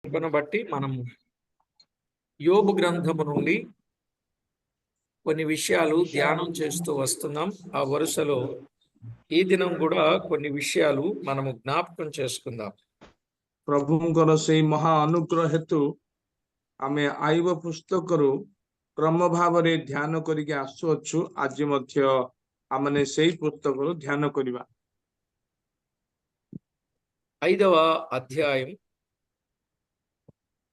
బట్టి మనం యోబు గ్రంథము నుండి కొన్ని విషయాలు ధ్యానం చేస్తూ వస్తున్నాం. ఆ వరుసలో ఈ దినం కూడా కొన్ని విషయాలు మనము జ్ఞాపకం చేసుకుందాం. ପ୍ରଭୁଙ୍କର ସେଇ ମହା ଅନୁଗ୍ରହ ହେତୁ ଆମେ ଆଇବ ପୁସ୍ତକରୁ କ୍ରମ ଭାବରେ ଧ୍ୟାନ କରିକି ଆସୁଅଛୁ। ଆଜି ମଧ୍ୟ ଆମେ ସେଇ ପୁସ୍ତକରୁ ଧ୍ୟାନ କରିବା। 5వ అధ్యాయం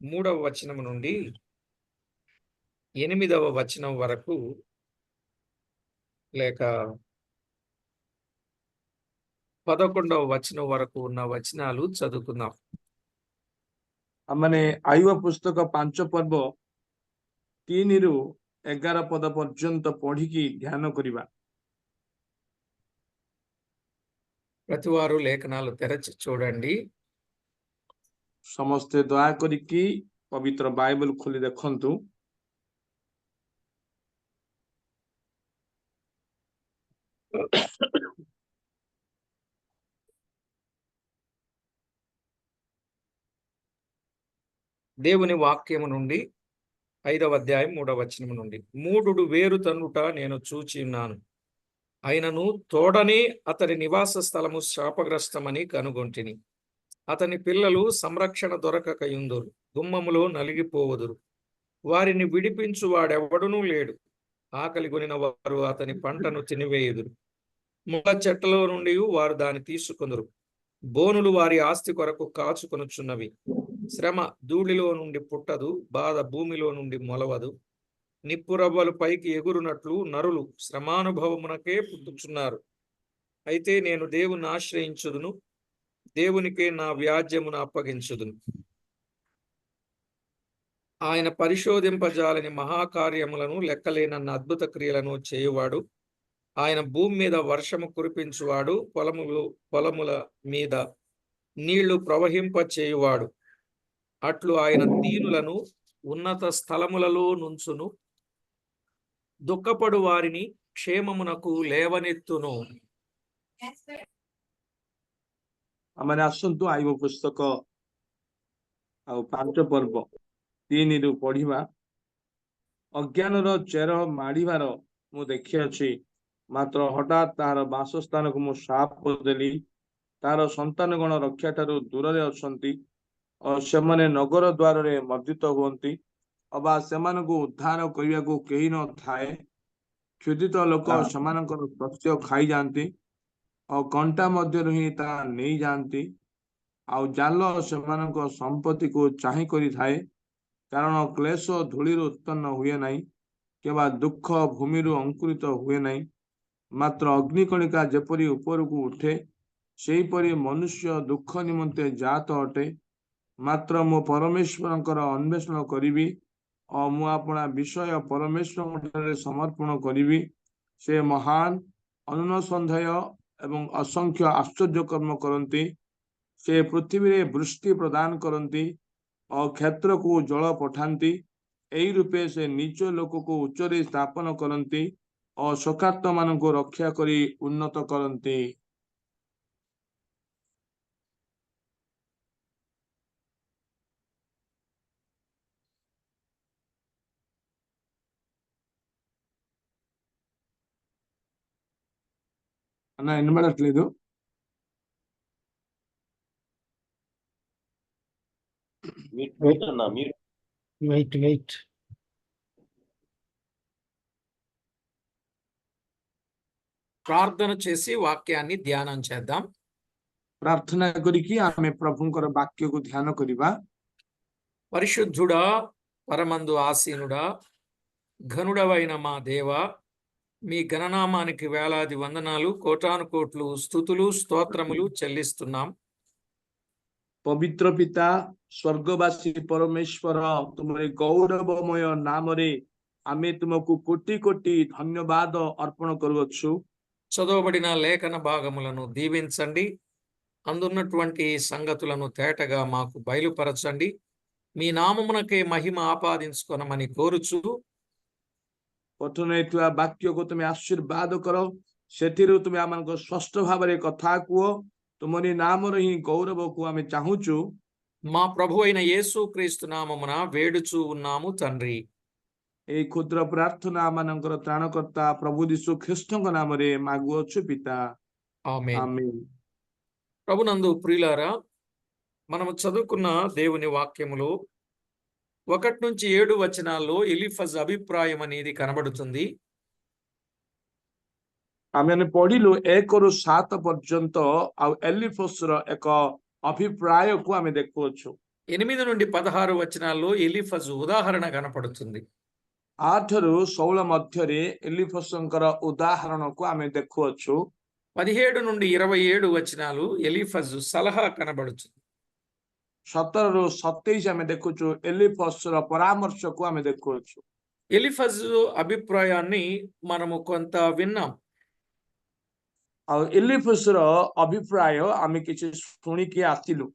3వ వచనం నుండి 8వ వచనం వరకు లేక 11వ వచనం వరకు ఉన్న వచనాలు చదువుకుందాం. ଆମେ ଆଇବ ପୁସ୍ତକ 5 ପର୍ବ 3 ରୁ 11 ପଦ ପର୍ଯ୍ୟନ୍ତ ପଢିକି ଧ୍ୟାନ କରିବା। ప్రతివారు లేఖనాలు తెరచి చూడండి. ସମସ୍ତେ ଦୟା କରିକି ପବିତ୍ର ବାଇବଲ ଖୋଲି ଦେଖନ୍ତୁ। దేవుని వాక్యము నుండి 5వ అధ్యాయం 3వ వచనం నుండి, మూఢుడు వేరు తన్నుట నేను చూచి ఉన్నాను, అయినను తోడనే అతని నివాస స్థలము శాపగ్రస్తమని కనుగొంటిని. అతని పిల్లలు సంరక్షణ దొరకకయుందురు, గుమ్మములో నలిగిపోవుదురు, వారిని విడిపించు వాడెవడునూ లేడు. ఆకలి కొనిన వారు అతని పంటను తినివేయుదురు, ముళ్ళ చెట్లలో నుండి వారు దాన్ని తీసుకొందురు. బోనులు వారి ఆస్తి కొరకు కాచుకొనుచున్నవి. శ్రమ ధూళిలో నుండి పుట్టదు, బాధ భూమిలో నుండి మొలవదు. నిప్పురవ్వలు పైకి ఎగురునట్లు నరులు శ్రమానుభవమునకే పుట్టుచున్నారు. అయితే నేను దేవుని ఆశ్రయించుదును, దేవునికే నా వ్యాజ్యమును అప్పగించుదును. ఆయన పరిశోధింపజాలని మహాకార్యములను లెక్కలేనన్న అద్భుత క్రియలను చేయువాడు. ఆయన భూమి మీద వర్షము కురిపించువాడు, పొలముల మీద నీళ్లు ప్రవహింప చేయువాడు. అట్లు ఆయన దీనులను ఉన్నత స్థలములలో నుంచును, దుఃఖపడు వారిని క్షేమమునకు లేవనెత్తును. ଆମେ ଆସନ୍ତୁ ଆଇବ ପୁସ୍ତକ ଆଉ 5 ପର୍ବ 3 ରୁ ପଢିବା। ଅଜ୍ଞାନର ଚେର ମାଡ଼ିବାର ମୁଁ ଦେଖିଅଛି, ମାତ୍ର ହଠାତ୍ ତାହାର ବାସସ୍ଥାନକୁ ମୁଁ ସାପ ଦେଲି। ତାର ସନ୍ତାନଗଣ ରକ୍ଷା ଠାରୁ ଦୂରରେ ଅଛନ୍ତି, ସେମାନେ ନଗର ଦ୍ୱାରରେ ମର୍ଦ୍ଦିତ ହୁଅନ୍ତି, ଅବା ସେମାନଙ୍କୁ ଉଦ୍ଧାର କରିବାକୁ କେହି ନଥାଏ। କ୍ଷୁଧିତ ଲୋକ ସେମାନଙ୍କର ଶସ୍ୟ ଖାଇଯାଆନ୍ତି, ଆଉ କଣ୍ଟା ମଧ୍ୟରୁ ହିଁ ତାହା ନେଇଯାଆନ୍ତି। ଆଉ ଜାଲ ସେମାନଙ୍କ ସମ୍ପତ୍ତିକୁ ଚାହିଁ କରିଥାଏ, କାରଣ କ୍ଲେଶ ଧୂଳିରୁ ଉତ୍ପନ୍ନ ହୁଏ ନାହିଁ, କିମ୍ବା ଦୁଃଖ ଭୂମିରୁ ଅଙ୍କୁରିତ ହୁଏ ନାହିଁ। ମାତ୍ର ଅଗ୍ନିକଣିକା ଯେପରି ଉପରକୁ ଉଠେ, ସେହିପରି ମନୁଷ୍ୟ ଦୁଃଖ ନିମନ୍ତେ ଜାତ ଅଟେ। ମାତ୍ର ମୁଁ ପରମେଶ୍ୱରଙ୍କର ଅନ୍ୱେଷଣ କରିବି, ଓ ମୁଁ ଆପଣା ବିଷୟ ପରମେଶ୍ୱରଙ୍କ ଠାରେ ସମର୍ପଣ କରିବି। ସେ ମହାନ, ଅନନ୍ୟସନ୍ଦେହ ଏବଂ ଅସଂଖ୍ୟ ଆଶ୍ଚର୍ଯ୍ୟ କର୍ମ କରନ୍ତି। ସେ ପୃଥିବୀରେ ବୃଷ୍ଟି ପ୍ରଦାନ କରନ୍ତି ଓ କ୍ଷେତ୍ରକୁ ଜଳ ପଠାନ୍ତି। ଏହି ରୂପେ ସେ ନିଜ ଲୋକକୁ ଉଚ୍ଚରେ ସ୍ଥାପନ କରନ୍ତି ଓ ଶୋକାର୍ତ୍ତ ମାନଙ୍କୁ ରକ୍ଷା କରି ଉନ୍ନତ କରନ୍ତି। అన్న వినబడట్లేదు? వెయిట్ ప్రార్థన చేసి వాక్యాన్ని ధ్యానం చేద్దాం. ପ୍ରାର୍ଥନା କରିକି ଆମେ ପ୍ରଭୁଙ୍କର ବାକ୍ୟକୁ ଧ୍ୟାନ କରିବା। పరిశుద్ధుడా, పరమందు ఆసీనుడా, ఘనుడవైన మా దేవా, మీ గణనామానికి వేలాది వందనాలు, కోటాను కోట్లు స్తుతులు స్తోత్రములు చెల్లిస్తున్నాం. ପବିତ୍ର ପିତା, ସ୍ୱର୍ଗବାସୀ ପରମେଶ୍ୱର, ତୁମରି ଗୌରବମୟ ନାମରେ ଆମେ ତୁମକୁ କୋଟି କୋଟି ଧନ୍ୟବାଦ ଅର୍ପଣ କରୁଅଛୁ। చదవబడిన లేఖన భాగములను దీవించండి, అందున్నటువంటి సంగతులను తేటగా మాకు బయలుపరచండి. మీ నామమునకే మహిమ ఆపాదించుకొనమని కోరుచు, ପଠନ ହେଇଥିବା ବାକ୍ୟକୁ ତୁମେ ଆଶୀର୍ବାଦ କର, ସେଥିରୁ ତୁମେ ଆମକୁ ସ୍ପଷ୍ଟ ଭାବରେ କଥା କୁହ। ତୁମରି ନାମର ହିଁ ଗୌରବକୁ ଆମେ ଚାହୁଁଛୁ। మా ప్రభు అయిన యేసుక్రీస్తు నామమున వేడుచూ ఉన్నాము తండ్రి. এই ক্ষুদ্র ପ୍ରାର୍ଥନା ମାନଙ୍କର ତ୍ରାଣକର୍ତ୍ତା ପ୍ରଭୁ ଯୀଶୁ ଖ୍ରୀଷ୍ଟଙ୍କ ନାମରେ ମାଗୁଅଛୁ ପିତା। ఆమేన్. ఆమేన్। ప్రభునందు ప్రియులారా, మనము చదువుకున్న దేవుని వాక్యములో 1 నుంచి 7 వచనాల్లో ఎలీఫజ్ అభిప్రాయం అనేది కనబడుతుంది. ଆମେ ପଢିଲୁ 1 ରୁ 7 ପର୍ଯ୍ୟନ୍ତ ଆଉ ଏଲିଫୋସର ଏକ ଅଭିପ୍ରାୟକୁ ଆମେ ଦେଖୁଅଛୁ। 8 నుండి 16 వచనాల్లో ఎలీఫజ్ ఉదాహరణ కనపడుతుంది. 8 ରୁ 16 ମଧ୍ୟରେ ଏଲିଫୋସଙ୍କର ଉଦାହరణକୁ ଆମେ ଦେଖୁଅଛୁ। 17 నుండి 27 వచనాలు ఎలీఫజ్ సలహా కనబడుతుంది. 17 ରୁ 27 ଆମେ ଦେଖୁଛୁ ଏଲିଫୋସର ପରାମର୍ଶକୁ ଆମେ ଦେଖୁଅଛୁ। ఎలీఫజ్ అభిప్రాయాన్ని మనము కొంత విన్నాం. ଆଉ ଏଲିଫୋସର ଅଭିପ୍ରାୟ ଆମେ କିଛି ଶୁଣିକି ଆସିଲୁ।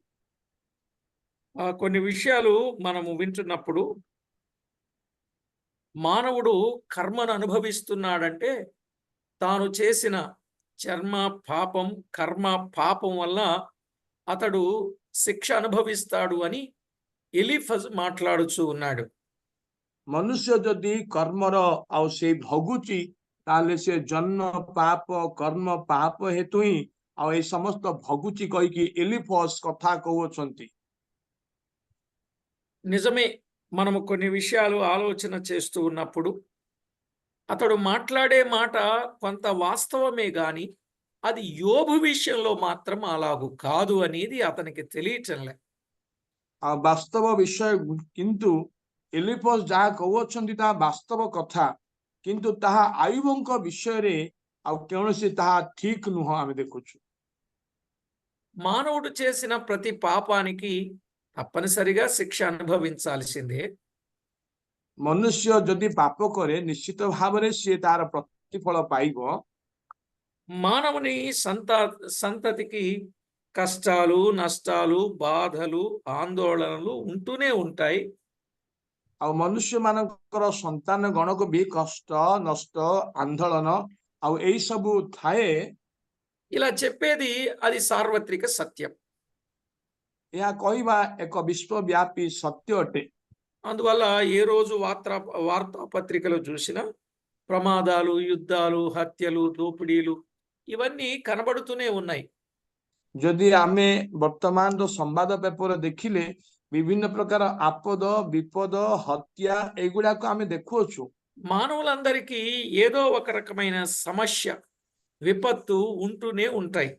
కొన్ని విషయాలు మనము వింటున్నప్పుడు మానవుడు కర్మను అనుభవిస్తున్నాడంటే తాను చేసిన కర్మ పాపం వల్ల అతడు శిక్ష అనుభవిస్తాడు అని ఎలీఫజ్ మాట్లాడుచూ ఉన్నాడు. ମନୁଷ୍ୟ ଯଦି କର୍ମର ଆଉ ସେଇ ଭୋଗୁଛି ତାହେଲେ ସେ ଜନ୍ମ ପାପ କର୍ମ ପାପ ହେତୁ ହିଁ ଆଉ ଏଇ ସମସ୍ତ ଭୋଗୁଛି କହିକି ଏଲିଫସ୍ କଥା କହୁଅଛନ୍ତି। నిజమే, మనము కొన్ని విషయాలు ఆలోచన చేస్తూ ఉన్నప్పుడు అతడు మాట్లాడే మాట కొంత వాస్తవమే గాని అది యోబు విషయంలో మాత్రం అలాగు కాదు అనేది అతనికి తెలియటంలే. ଆଉ ବାସ୍ତବ ବିଷୟ କିନ୍ତୁ ଏଲିଫସ୍ ଯାହା କହୁଅଛନ୍ତି ତାହା ବାସ୍ତବ କଥା, କିନ୍ତୁ ତାହା ଆୟୁବଙ୍କ ବିଷୟରେ ଆଉ କୌଣସି ତାହା ଠିକ ନୁହଁ ଆମେ ଦେଖୁଛୁ। మానవుడు చేసిన ప్రతి పాపానికి తప్పనిసరిగా శిక్ష అనుభవించాల్సిందే. ମନୁଷ୍ୟ ଯଦି ପାପ କରେ ନିଶ୍ଚିତ ଭାବରେ ସିଏ ତାର ପ୍ରତିଫଳ ପାଇବ। మానవుని సంతతికి కష్టాలు, నష్టాలు, బాధలు, ఆందోళనలు ఉంటూనే ఉంటాయి. ଆଉ ମନୁଷ୍ୟ ମାନଙ୍କର ସନ୍ତାନ ଗଣକୁ ବି କଷ୍ଟ ନଷ୍ଟ ଆନ୍ଦୋଳନ ଆଉ ଏଇ ସବୁ ଥାଏ। ఇలా చెప్పేది అది సార్వత్రిక సత్యం. ଏହା କହିବା ଏକ ବିଶ୍ୱବ୍ୟାପୀ ସତ୍ୟ ଅଟେ। అందువల్ల ఏ రోజు వార్తాపత్రికలో చూసినా ప్రమాదాలు, యుద్ధాలు, హత్యలు, దోపిడీలు ఇవన్నీ కనబడుతూనే ఉన్నాయి. ଯଦି ଆମେ ବର୍ତ୍ତମାନର ସମ୍ବାଦ ପେପର ଦେଖିଲେ ବିଭିନ୍ନ ପ୍ରକାର ଆପଦ ବିପଦ ହତ୍ୟା ଏଗୁଡାକ ଆମେ ଦେଖୁଅଛୁ। మానవులందరికీ ఏదో ఒక రకమైన సమస్య, విపత్తు ఉంటూనే ఉంటాయి.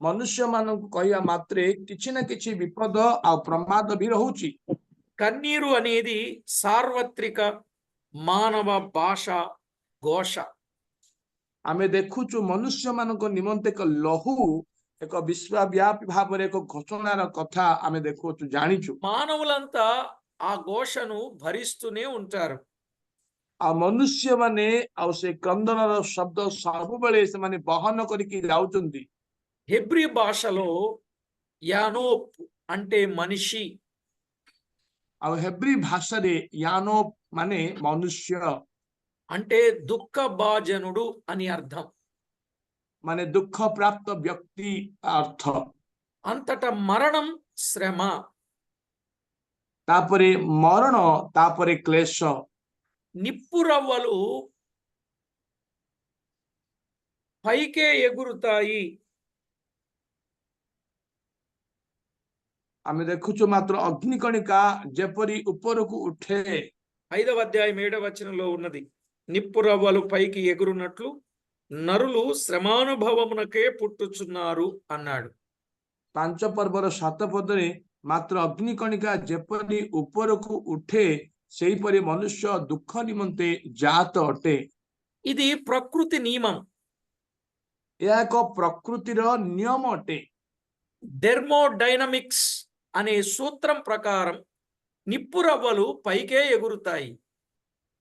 ମନୁଷ୍ୟ ମାନଙ୍କୁ କହିବା ମାତ୍ରେ କିଛି ନା କିଛି ବିପଦ ଆଉ ପ୍ରମାଦ ବି ରହୁଛି। కన్నీరు అనేది సార్వత్రిక మానవ భాష ఘోష. ଆମେ ଦେଖୁଛୁ ମନୁଷ୍ୟ ମାନଙ୍କ ନିମନ୍ତେ ଏକ ଲହୁ ଏକ ବିଶ୍ୱବ୍ୟାପୀ ଭାବରେ ଏକ ଘୋଷଣାର କଥା ଆମେ ଦେଖୁଛୁ ଜାଣିଛୁ। మానవులంతా ఆ ఘోషను భరిస్తూనే ఉంటారు. ଆଉ ମନୁଷ୍ୟ ମାନେ ଆଉ ସେ କ୍ରନ୍ଦନର ଶବ୍ଦ ସବୁବେଳେ ସେମାନେ ବହନ କରିକି ଯାଉଛନ୍ତି। హెబ్రీ భాషలో యానోప్ అంటే మనిషి, ଆଉ ହେବ୍ରୀ ଭାଷାରେ యానోప్ ମାନେ ମନୁଷ୍ୟ, అంటే దుఃఖభాజనుడు అని అర్థం. ମାନେ ଦୁଃଖ ପ୍ରାପ୍ତ ବ୍ୟକ୍ତି ଅର୍ଥ। అంతట మరణం, శ్రమ, ତାପରେ ମରଣ, ତାପରେ କ୍ଲେଶ, నిప్పురవ్వలు పైకే ఎగురుతాయి. ଆମେ ଦେଖୁଛୁ ମାତ୍ର ଅଗ୍ନିକଣିକା ଯେପରି ଉପରକୁ ଉଠେ। 5వ అధ్యాయం 7వ వచనంలో ఉన్నది, నిప్పురవ్వలు పైకి ఎగురునట్లు నరులు శ్రమానుభవమునకే పుట్టుచున్నారు అన్నాడు. 5 ପର୍ବର 7 ପଦରେ ମାତ୍ର ଅଗ୍ନିକଣିକା ଯେପରି ଉପରକୁ ଉଠେ ସେହିପରି ମନୁଷ୍ୟ ଦୁଃଖ ନିମନ୍ତେ ଜାତ ଅଟେ। ఇది ప్రకృతి నియమం. ଏହା ଏକ ପ୍ରକୃତିର ନିୟମ ଅଟେ। థెర్మోడైనమిక్స్ అనే సూత్రం ప్రకారం నిప్పురవ్వలు పైకే ఎగురుతాయి.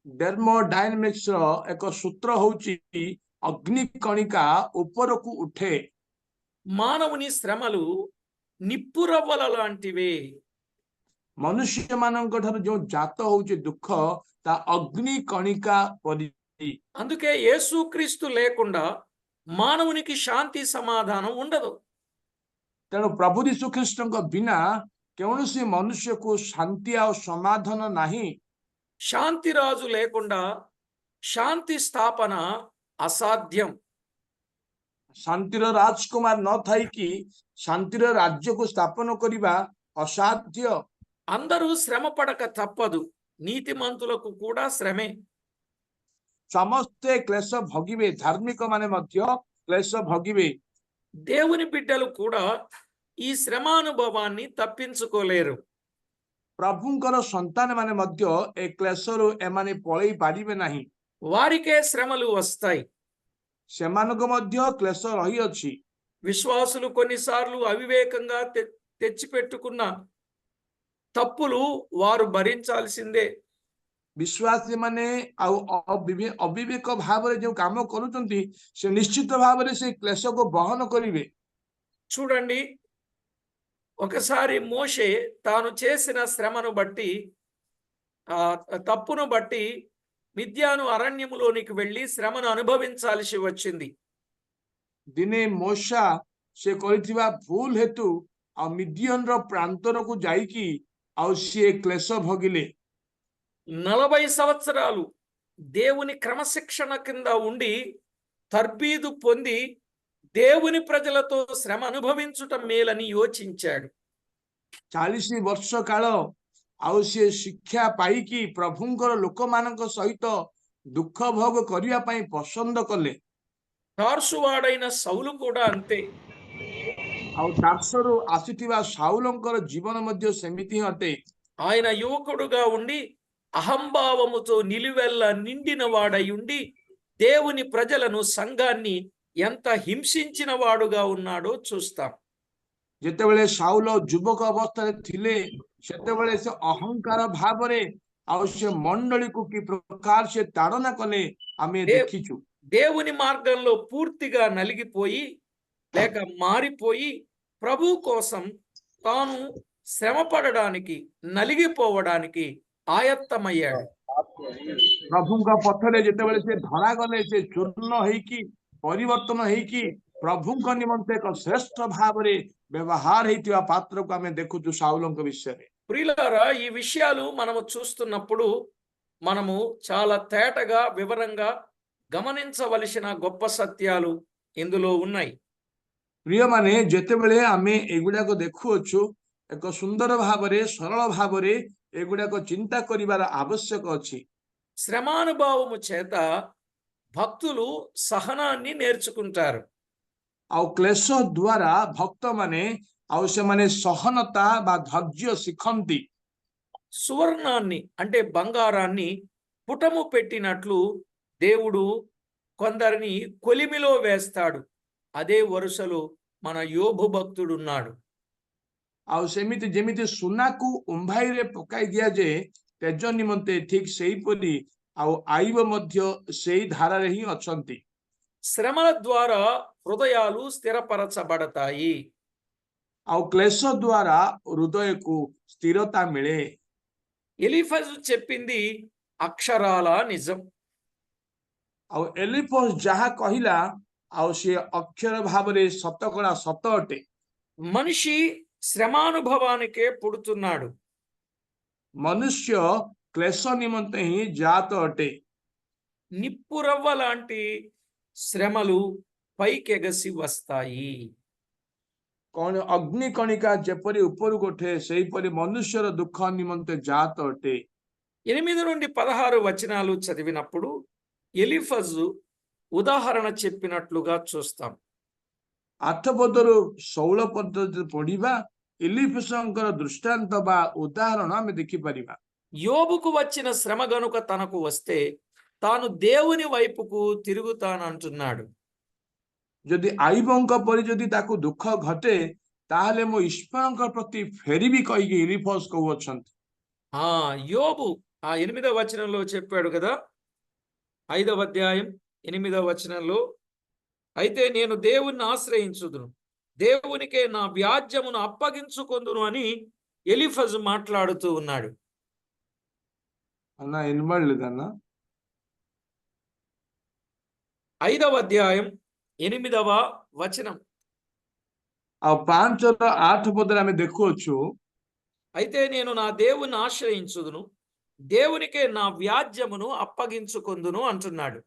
థెర్మోడైనమిక్స్ ର ଏକ ସୂତ୍ର ହେଉଛି ଅଗ୍ନିକଣିକା ଉପରକୁ ଉଠେ। మానవుని శ్రమలు నిప్పురవ్వల లాంటివే. ମନୁଷ୍ୟ ମାନଙ୍କ ଠାରୁ ଯୋଉ ଜାତ ହଉଛି ଦୁଃଖ ତା ଅଗ୍ନିକଣିକା ପରି। అందుకే యేసుక్రీస్తు లేకుండా మానవునికి శాంతి సమాధానం ఉండదు. ତେଣୁ ପ୍ରଭୁ ଯୀଶୁ ଖ୍ରୀଷ୍ଟଙ୍କ ବିନା କୌଣସି ମନୁଷ୍ୟକୁ ଶାନ୍ତି ଆଉ ସମାଧାନ ନାହିଁ। శాంతిరాజు లేకుండా శాంతి స్థాపన అసాధ్యం. ଶାନ୍ତିର ରାଜକୁମାର ନ ଥାଇକି ଶାନ୍ତିର ରାଜ୍ୟକୁ ସ୍ଥାପନ କରିବା ଅସାଧ୍ୟ। అందరూ శ్రమ పడక తప్పదు. నీతిమంతులకు కూడా శ్రమే. ସମସ୍ତେ କ୍ଲେଶ ଭୋଗିବେ, ଧାର୍ମିକ ମାନେ ମଧ୍ୟ କ୍ଲେଶ ଭୋଗିବେ। దేవుని బిడ్డలు కూడా ఈ శ్రమానుభవాన్ని తప్పించుకోలేరు. ପ୍ରଭୁଙ୍କର ସନ୍ତାନ ମାନେ ମଧ୍ୟ ଏ କ୍ଲେଶରୁ ଏମାନେ ପଳେଇ ପାରିବେ ନାହିଁ। వారికే శ్రమలు వస్తాయి. ସେମାନଙ୍କ ମଧ୍ୟ କ୍ଲେଶ ରହିଅଛି। విశ్వాసులు కొన్నిసార్లు అవివేకంగా తెచ్చిపెట్టుకున్న తప్పులు వారు భరించాల్సిందే. ବିଶ୍ୱାସୀ ମାନେ ଆଉ ଅବିବେକ ଭାବରେ ଯେଉଁ କାମ କରୁଛନ୍ତି ସେ ନିଶ୍ଚିତ ଭାବରେ ସେ କ୍ଲେଶକୁ ବହନ କରିବେ। చూడండి, ఒకసారి మోషే తాను చేసిన శ్రమను బట్టి తప్పును బట్టి మిద్యాను అరణ్యములోనికి వెళ్ళి శ్రమను అనుభవించాల్సి వచ్చింది. ଦିନେ ମୋଶା ସେ କରିଥିବା ଭୁଲ ହେତୁ ଆଉ ମିଦିଅନର ପ୍ରାନ୍ତରକୁ ଯାଇକି ଆଉ ସିଏ କ୍ଲେଶ ଭୋଗିଲେ। 40 సంవత్సరాలు దేవుని క్రమశిక్షణ కింద ఉండి తర్బీదు పొంది దేవుని ప్రజలతో శ్రమ అనుభవించుట మేలని యోచించాడు. 40 ବର୍ଷ କାଳ ଆଉ ସିଏ ଶିକ୍ଷା ପାଇକି ପ୍ରଭୁଙ୍କର ଲୋକମାନଙ୍କ ସହିତ ଦୁଃଖ ଭୋଗ କରିବା ପାଇଁ ପସନ୍ଦ କଲେ। తార్సువాడైన సౌలు కూడా అంతే. ଆଉ ତାର୍ସରୁ ଆସିଥିବା ସାଉଲଙ୍କର ଜୀବନ ମଧ୍ୟ ସେମିତି ଅଟେ। ఆయన యువకుడుగా ఉండి అహంభావముతో నిలువెల్ల నిండిన వాడై ఉండి దేవుని ప్రజలను సంఘాన్ని ఎంత హింసించిన వాడుగా ఉన్నాడో చూస్తాం. ଯେତେବେଳେ ସାଉଲ ଯୁବକ ଅବସ୍ଥାରେ ଥିଲେ ସେତେବେଳେ ସେ ଅହଙ୍କାର ଭାବରେ ଆଉ ସେ ମଣ୍ଡଳୀକୁ କି ପ୍ରକାର ସେ ତାଡ଼ନା କଲେ ଆମେ ଦେଖିଛୁ। దేవుని మార్గంలో పూర్తిగా నలిగిపోయి లేక మారిపోయి ప్రభు కోసం తాను శ్రమ పడడానికి నలిగిపోవడానికి ఆయత్తమయ్యాడు. ପ୍ରଭୁଙ୍କ ପଥରେ ଯେତେବେଳେ ସେ ଧରା ଗଲେ ସେ ଚୂର୍ଣ୍ଣ ହେଇକି ପରିବର୍ତ୍ତନ ହେଇକି ପ୍ରଭୁଙ୍କ ନିମନ୍ତେ ଏକ ଶ୍ରେଷ୍ଠ ଭାବରେ ବ୍ୟବହାର ହେଇଥିବା ପାତ୍ରକୁ ଆମେ ଦେଖୁଛୁ ସାଉଲଙ୍କ ବିଷୟରେ। ప్రియులారా, ఈ విషయాలు మనము చూస్తున్నప్పుడు మనము చాలా తేటగా వివరంగా గమనించవలసిన గొప్ప సత్యాలు ఇందులో ఉన్నాయి. ପ୍ରିୟମାନେ, ଯେତେବେଳେ ଆମେ ଏଗୁଡାକ ଦେଖୁଅଛୁ ଏକ ସୁନ୍ଦର ଭାବରେ ସରଳ ଭାବରେ ଏଗୁଡାକ ଚିନ୍ତା କରିବାର ଆବଶ୍ୟକ ଅଛି। శ్రమానుభవము చేత భక్తులు సహనాన్ని నేర్చుకుంటారు. ଆଉ କ୍ଲେଶ ଦ୍ୱାରା ଭକ୍ତମାନେ ଆଉ ସେମାନେ ସହନତା ବା ଧୈର୍ଯ୍ୟ ଶିଖନ୍ତି। సువర్ణాన్ని అంటే బంగారాన్ని పుటము పెట్టినట్లు దేవుడు కొందరిని కొలిమిలో వేస్తాడు. అదే వరుసలో మన యోబు భక్తుడున్నాడు. ଆଉ ସେମିତି ଯେମିତି ସୁନାକୁ ଉମ୍ଭାଇରେ ପକାଇ ଦିଆଯାଏ ତେଜ ନିମନ୍ତେ, ଠିକ ସେହିପରି ଆଉ ଆଇବ ମଧ୍ୟ ସେଇ ଧାରାରେ ହିଁ ଅଛନ୍ତି। శ్రమల ద్వారా హృదయాలు స్థిరపరచబడతాయి. ଆଉ କ୍ଲେଶ ଦ୍ୱାରା ହୃଦୟକୁ ସ୍ଥିରତା ମିଳେ। ఎలీఫజు చెప్పింది అక్షరాల నిజం. ଆଉ ଏଲିଫଜ ଯାହା କହିଲା ଆଉ ସେ ଅକ୍ଷର ଭାବରେ ଶତକଡ଼ା ସତ ଅଟେ। మనిషి శ్రమానుభవానికే పుడుతున్నాడు. ମନୁଷ୍ୟ କ୍ଲେଶ ନିମନ୍ତେ ହିଁ ଜାତ ଅଟେ। నిప్పురవ్వ లాంటి శ్రమలు పైకెగసి వస్తాయి. ଅଗ୍ନି କଣିକା ଯେପରି ଉପରକୁ ଉଠେ ସେହିପରି ମନୁଷ୍ୟର ଦୁଃଖ ନିମନ୍ତେ ଜାତ ଅଟେ। 8 నుండి 16 వచనాలు చదివినప్పుడు ఎలీఫజు ఉదాహరణ చెప్పినట్లుగా చూస్తాం. 8 ପଦରୁ 16 ପଦ ପଢିବା ଏଲିଫଜଙ୍କର ଦୃଷ୍ଟାନ୍ତ ବା ଉଦାହରଣ ଆମେ ଦେଖିପାରିବା। యోబుకు వచ్చిన శ్రమ గనుక తనకు వస్తే తాను దేవుని వైపుకు తిరుగుతానంటున్నాడు. ଯଦି ଆଇବଙ୍କ ପରି ଯଦି ତାକୁ ଦୁଃଖ ଘଟେ ତାହେଲେ ମୁଁ ଈଶ୍ୱରଙ୍କ ପ୍ରତି ଫେରିବି କହିକି ଏଲିଫଜ କହୁଅଛନ୍ତି। యోబు 8వ వచనంలో చెప్పాడు కదా, 5వ అధ్యాయం 8వ వచనంలో, అయితే నేను దేవుణ్ణి ఆశ్రయించుదును, దేవునికే నా వ్యాజ్యమును అప్పగించుకొందును అని ఎలీఫజు మాట్లాడుతూ ఉన్నాడు. అన్న వినబడలేదన్న? 5వ అధ్యాయం 8వ వచనం. ଆଉ 5ର 8 ପଦରେ ଆମେ ଦେଖୁଅଛୁ, అయితే నేను నా దేవుని ఆశ్రయించుదును, దేవునికే నా వ్యాజ్యమును అప్పగించుకొందును అంటున్నాడు.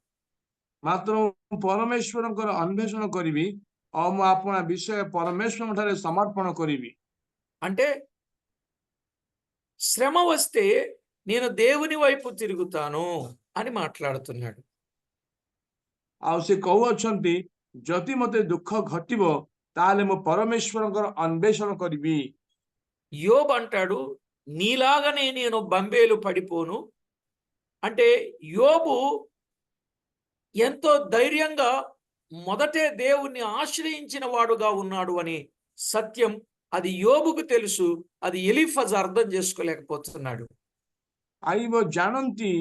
ମାତ୍ର ମୁଁ ପରମେଶ୍ୱରଙ୍କର ଅନ୍వేଷଣ କରିବି ଆଉ ମୁଁ ଆପଣା ବିଷୟ ପରମେଶ୍ୱରଙ୍କ ଠାରେ ସମର୍ପଣ କରିବି। అంటే శ్రమ వస్తే నేను దేవుని వైపు తిరుగుతాను అని మాట్లాడుతున్నాడు. ଆଉ ସେ କହୁଅଛନ୍ତି ଯଦି ମତେ ଦୁଃଖ ଘଟିବ ତାହେଲେ ମୁଁ ପରମେଶ୍ୱରଙ୍କର ଅନ୍వేଷଣ କରିବି। యోబు అంటాడు, నీలాగనే నేను బంబేలు పడిపోను. అంటే యోబు ఎంతో ధైర్యంగా మొదటే దేవుణ్ణి ఆశ్రయించిన వాడుగా ఉన్నాడు అని సత్యం అది యోబుకు తెలుసు. అది ఎలీఫజ్ అర్థం చేసుకోలేకపోతున్నాడు. ଆଇବ ଜାଣନ୍ତି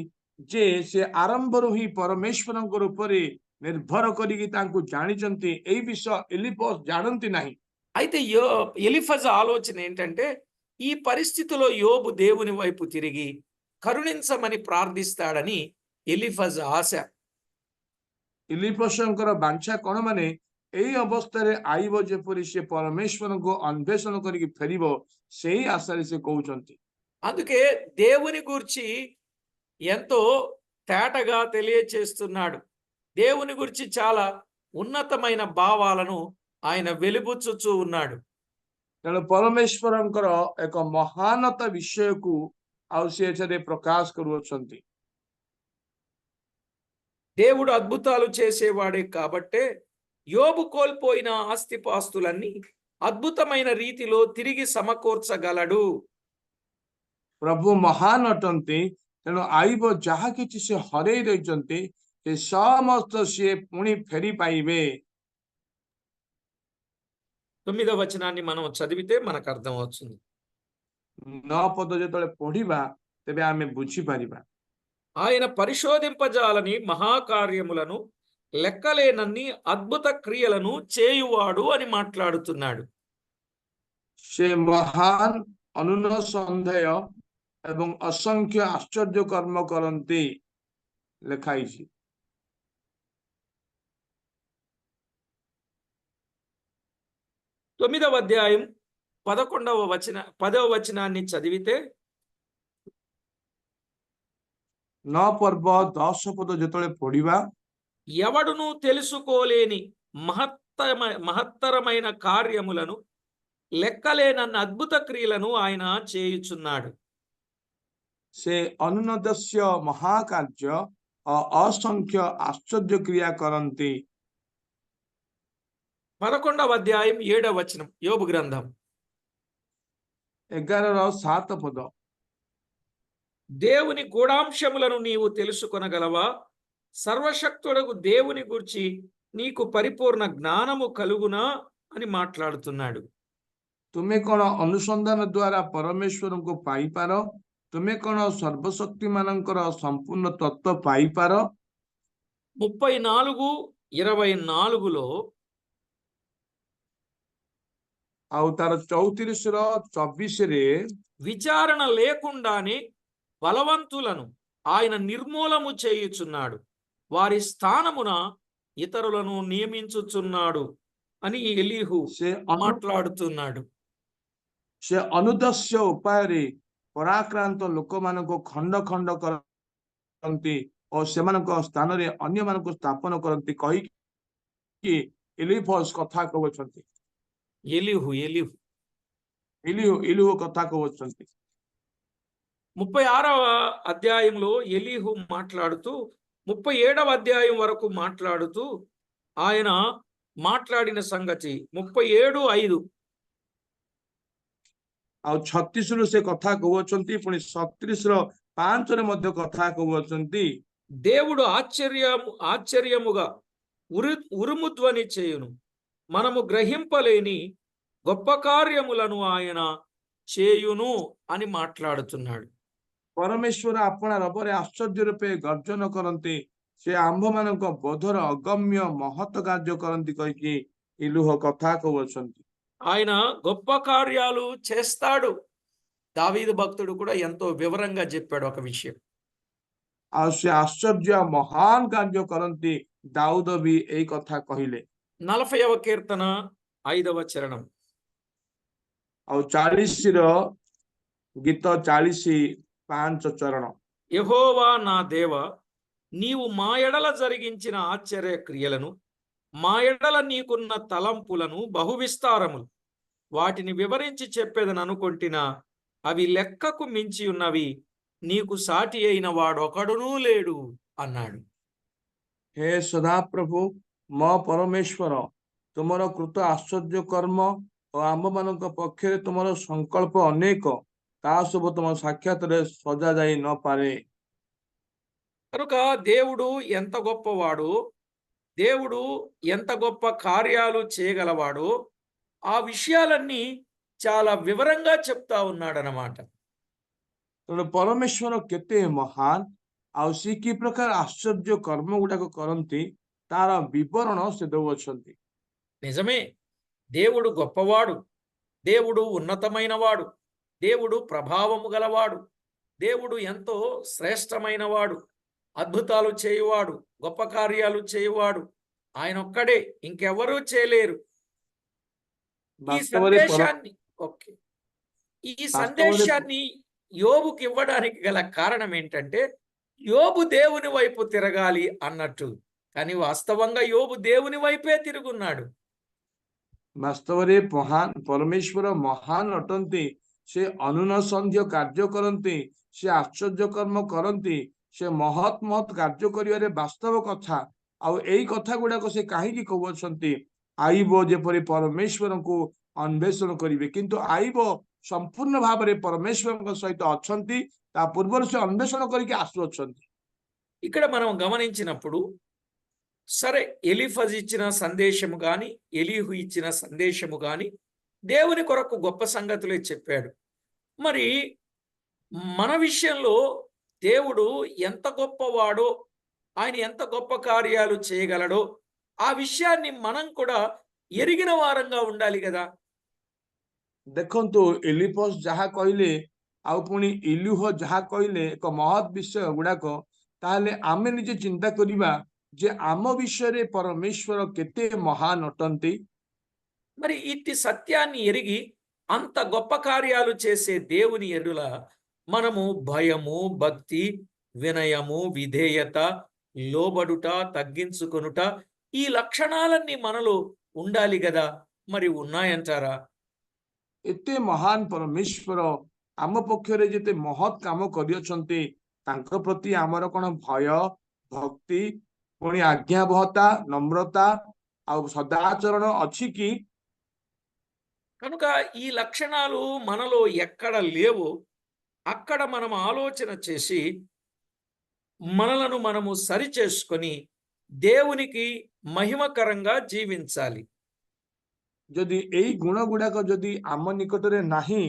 ଯେ ସେ ଆରମ୍ଭରୁ ହିଁ ପରମେଶ୍ୱରଙ୍କ ଉପରେ ନିର୍ଭର କରିକି ତାଙ୍କୁ ଜାଣିଛନ୍ତି ଏଇ ବିଷୟ ଏଲିଫଜ ଜାଣନ୍ତି ନାହିଁ। అయితే ఎలీఫజ్ ఆలోచన ఏంటంటే ఈ పరిస్థితిలో యోబు దేవుని వైపు తిరిగి కరుణించమని ప్రార్థిస్తాడని ఎలీఫజ్ ఆశ. ଏଲିଫଜଙ୍କର ବାଞ୍ଛା କଣ ମାନେ ଏଇ ଅବସ୍ଥାରେ ଆଇବ ଯେପରି ସେ ପରମେଶ୍ୱରଙ୍କୁ ଅନ୍వేଷଣ କରିକି ଫେରିବ ସେଇ ଆଶାରେ ସେ କହୁଛନ୍ତି। అందుకే దేవుని గురించి ఎంతో తేటగా తెలియచేస్తున్నాడు. దేవుని గురించి చాలా ఉన్నతమైన భావాలను ఆయన వెలిబుచ్చుచూ ఉన్నాడు. ତେଣୁ ପରମେଶ୍ୱରଙ୍କର ଏକ ମହାନତା ବିଷୟକୁ ଆଉ ସେ ଏଠାରେ ପ୍ରକାଶ କରୁଅଛନ୍ତି। దేవుడు అద్భుతాలు చేసేవాడే కాబట్టే యోబు కోల్పోయిన ఆస్తిపాస్తులన్నీ అద్భుతమైన రీతిలో తిరిగి సమకూర్చగలడు. ପ୍ରଭୁ ମହାନ ଅଟନ୍ତି, ତେଣୁ ଆଇବ ଯାହା କିଛି ସେ ହରେଇ ଦେଇଛନ୍ତି ସେ ସମସ୍ତ ସିଏ ପୁଣି ଫେରି ପାଇବେ। 9వ వచనాన్ని మనం చదివితే మనకు అర్థం అవుతుంది. 9 ପଦ ଯେତେବେଳେ ପଢିବା ତେବେ ଆମେ ବୁଝିପାରିବା। ఆయన పరిశోధింపజాలని మహాకార్యములను లెక్కలేనన్ని అద్భుత క్రియలను చేయువాడు అని మాట్లాడుతున్నాడు. ସେ ମହାନ ଅନୁସନ୍ଧେୟ ଏବଂ ଅସଂଖ୍ୟ ଆଶ୍ଚର୍ଯ୍ୟ କର୍ମ କରନ୍ତି ଲେଖା ହେଇଛି। 9వ అధ్యాయం 10వ వచనాన్ని చదివితే 9 ପର୍ବ 10 ପଦ ଯେତେବେଳେ ପଢିବା ఎవడును తెలుసుకోలేని మహత్తరమైన కార్యములను లెక్కలేనన్న అద్భుత క్రియలను ఆయన చేయుచున్నాడు. ସେ ଅନୁନ୍ନତସ୍ୟ ମହାକାର୍ଯ୍ୟ ଅସଂଖ୍ୟ ଆଶ୍ଚର୍ଯ୍ୟ କ୍ରିୟା କରନ୍ତି। 11వ అధ్యాయం 7వ వచనం యోబు గ్రంథం. 11:7 పద దేవుని గూఢాంశములను నీవు తెలుసుకొనగలవా? సర్వశక్తుడగు దేవుని గురించి నీకు పరిపూర్ణ జ్ఞానము కలుగునా అని మాట్లాడుతున్నాడు. ତୁମେ କଣ ଅନୁସନ୍ଧାନ ଦ୍ୱାରା ପରମେଶ୍ୱରଙ୍କୁ ପାଇପାର? ତୁମେ କଣ ସର୍ବଶକ୍ତି ମାନଙ୍କର ସମ୍ପୂର୍ଣ୍ଣ ତତ୍ତ୍ୱ ପାଇପାର? 34:24లో ଆଉ ତାର 34:24ରେ విచారణ లేకుండానే బలవంతులను ఆయన నిర్మూలము చేయుచున్నాడు, వారి స్థానమున ఇతరులను నియమించుచున్నాడు అని ఎలీహు మాట్లాడుతున్నాడు. ସେ ଅନୁଦସ୍ୟ ଉପାୟରେ ପରାକ୍ରାନ୍ତ ଲୋକମାନଙ୍କୁ ଖଣ୍ଡ ଖଣ୍ଡ କରନ୍ତି ଓ ସେମାନଙ୍କ ସ୍ଥାନରେ ଅନ୍ୟମାନଙ୍କୁ ସ୍ଥାପନ କରନ୍ତି କହିକି ଏଲିଫଜ କଥା କହୁଛନ୍ତି। ఎలీహు ଇଲିହୁ କଥା କହୁଛନ୍ତି। 36వ అధ్యాయంలో ఎలీహు మాట్లాడుతూ 37వ అధ్యాయం వరకు మాట్లాడుతూ ఆయన మాట్లాడిన సంగతి 37:5 ଆଉ 36ରୁ ସେ କଥା କହୁଛନ୍ତି, ପୁଣି 37:5ରେ ମଧ୍ୟ କଥା କହୁଛନ୍ତି। దేవుడు ఆశ్చర్యముగా ఉరుముధ్వని చేయును, మనము గ్రహింపలేని గొప్ప కార్యములను ఆయన చేయును అని మాట్లాడుతున్నాడు. ପରମେଶ୍ୱର ଆପଣା ରବରେ ଆଶ୍ଚର୍ଯ୍ୟ ରୂପେ ଗର୍ଜନ କରନ୍ତି, ସେ ଆମ୍ଭମାନଙ୍କ ବୋଧର ଅଗମ୍ୟ ମହତ କାର୍ଯ୍ୟ କରନ୍ତି କହିକି ଇଲୁହ କଥା କହୁଛନ୍ତି। ఆయన గొప్ప కార్యాలు చేస్తాడు. దావీదు భక్తుడు కూడా ఎంతో వివరంగా చెప్పాడు ఒక విషయం. ଆଉ ସେ ଆଶ୍ଚର୍ଯ୍ୟ ମହାନ କାର୍ଯ୍ୟ କରନ୍ତି, ଦାଉଦ ବି ଏଇ କଥା କହିଲେ। 40వ కీర్తన 5వ చరణం. ଆଉ 40ର ଗୀତ 40:5 ଚରଣ। యెహోవా నా దేవ, నీవు మా ఎడల జరిగించిన ఆశ్చర్య క్రియలను, మా ఎడల నీకున్న తలంపులను బహువిస్తారములు. వాటిని వివరించి చెప్పేదని అనుకొంటినా అవి లెక్కకు మించి ఉన్నవి. నీకు సాటి అయిన వాడొకడునూ లేడు అన్నాడు. ହେ ସଦାପ୍ରଭୁ ମୋ ପରମେଶ୍ୱର, ତୁମର କୃତ ଆଶ୍ଚର୍ଯ୍ୟ କର୍ମ ଓ ଆମ୍ଭମାନଙ୍କ ପକ୍ଷରେ ତୁମର ସଂକଳ୍ପ ଅନେକ, ତା ସବୁ ତୁମ ସାକ୍ଷାତରେ ସଜା ଯାଇ ନପାରେ। కనుక దేవుడు ఎంత గొప్పవాడు, దేవుడు ఎంత గొప్ప కార్యాలు చేయగలవాడో ఆ విషయాలన్నీ చాలా వివరంగా చెప్తా ఉన్నాడనమాట. ତେଣୁ ପରମେଶ୍ୱର କେତେ ମହାନ ଆଉ ସେ କି ପ୍ରକାର ଆଶ୍ଚର୍ଯ୍ୟ କର୍ମ ଗୁଡାକ କରନ୍ତି ତାର ବିବରଣ ସେ ଦଉଅଛନ୍ତି। నిజమే, దేవుడు గొప్పవాడు, దేవుడు ఉన్నతమైనవాడు, దేవుడు ప్రభావము గలవాడు, దేవుడు ఎంతో శ్రేష్టమైనవాడు, అద్భుతాలు చేయువాడు, గొప్ప కార్యాలు చేయువాడు. ఆయన ఒక్కడే, ఇంకెవరూ చేయలేరు. ఈ ବାସ୍ତବରେ సందేశాన్ని ఓకే ఈ సందేశాన్ని యోబుకి ఇవ్వడానికి గల కారణం ఏంటంటే యోబు దేవుని వైపు తిరగాలి అన్నట్టు. కానీ వాస్తవంగా యోబు దేవుని వైపే తిరుగున్నాడు. ବାସ୍ତବରେ ପରମେଶ୍ୱର ମହାନ ଅଟନ୍ତି, ସେ ଅନୁନସନ୍ଧ୍ୟ କାର୍ଯ୍ୟ କରନ୍ତି, ସେ ଆଶ୍ଚର୍ଯ୍ୟ କର୍ମ କରନ୍ତି, ସେ ମହତ୍ ମହତ୍ କାର୍ଯ୍ୟ କରିବାରେ ବାସ୍ତବ କଥା। ଆଉ ଏଇ କଥା ଗୁଡାକ ସେ କାହିଁକି କହୁଅଛନ୍ତି? ଆଇବ ଯେପରି ପରମେଶ୍ୱରଙ୍କୁ ଅନ୍ୱେଷଣ କରିବେ, କିନ୍ତୁ ଆଇବ ସମ୍ପୂର୍ଣ୍ଣ ଭାବରେ ପରମେଶ୍ୱରଙ୍କ ସହିତ ଅଛନ୍ତି, ତା ପୂର୍ବରୁ ସେ ଅନ୍ୱେଷଣ କରିକି ଆସୁଅଛନ୍ତି। ఇక్కడ మనం గమనించినప్పుడు సరే, ఎలీఫజ్ ఇచ్చిన సందేశము గాని, ఎలీహు ఇచ్చిన సందేశము గాని దేవుని కొరకు గొప్ప సంగతులే చెప్పాడు. మరి మన విషయంలో దేవుడు ఎంత గొప్పవాడో, ఆయన ఎంత గొప్ప కార్యాలు చేయగలడో ఆ విషయాన్ని మనం కూడా ఎరిగిన వారంగా ఉండాలి కదా. ଦେଖନ୍ତୁ, ଏଲିଫସ୍ ଯାହା କହିଲେ ଆଉ ପୁଣି ଇଲୁହ ଯାହା କହିଲେ ଏକ ମହତ୍ ବିଷୟ ଗୁଡାକ, ତାହେଲେ ଆମେ ନିଜେ ଚିନ୍ତା କରିବା ଯେ ଆମ ବିଷୟରେ ପରମେଶ୍ୱର କେତେ ମହାନ ଅଟନ୍ତି। మరి ఇట్టి సత్యాన్ని ఎరిగి అంత గొప్ప కార్యాలు చేసే దేవుని ఎదుట మనము భయము, భక్తి, వినయము, విధేయత, లోబడుట, తగ్గించుకొనుట, ఈ లక్షణాలన్నీ మనలో ఉండాలి కదా. మరి ఉన్నాయంటారా? ଏତେ ମହାନ ପରମେଶ୍ୱର ଆମ ପକ୍ଷରେ ଯେତେ ମହତ୍ କାମ କରିଅଛନ୍ତି, ତାଙ୍କ ପ୍ରତି ଆମର କଣ ଭୟ, ଭକ୍ତି, ପୁଣି ଆଜ୍ଞାବହତା, ନମ୍ରତା ଆଉ ସଦାଚରଣ ଅଛି କି? కనుక ఈ లక్షణాలు మనలో ఎక్కడ లేవో అక్కడ మనం ఆలోచన చేసి మనలను మనము సరిచేసుకొని దేవునికి మహిమకరంగా జీవించాలి. ଯଦି ଏଇ ଗୁଣ ଗୁଡାକ ଯଦି ଆମ ନିକଟରେ ନାହିଁ,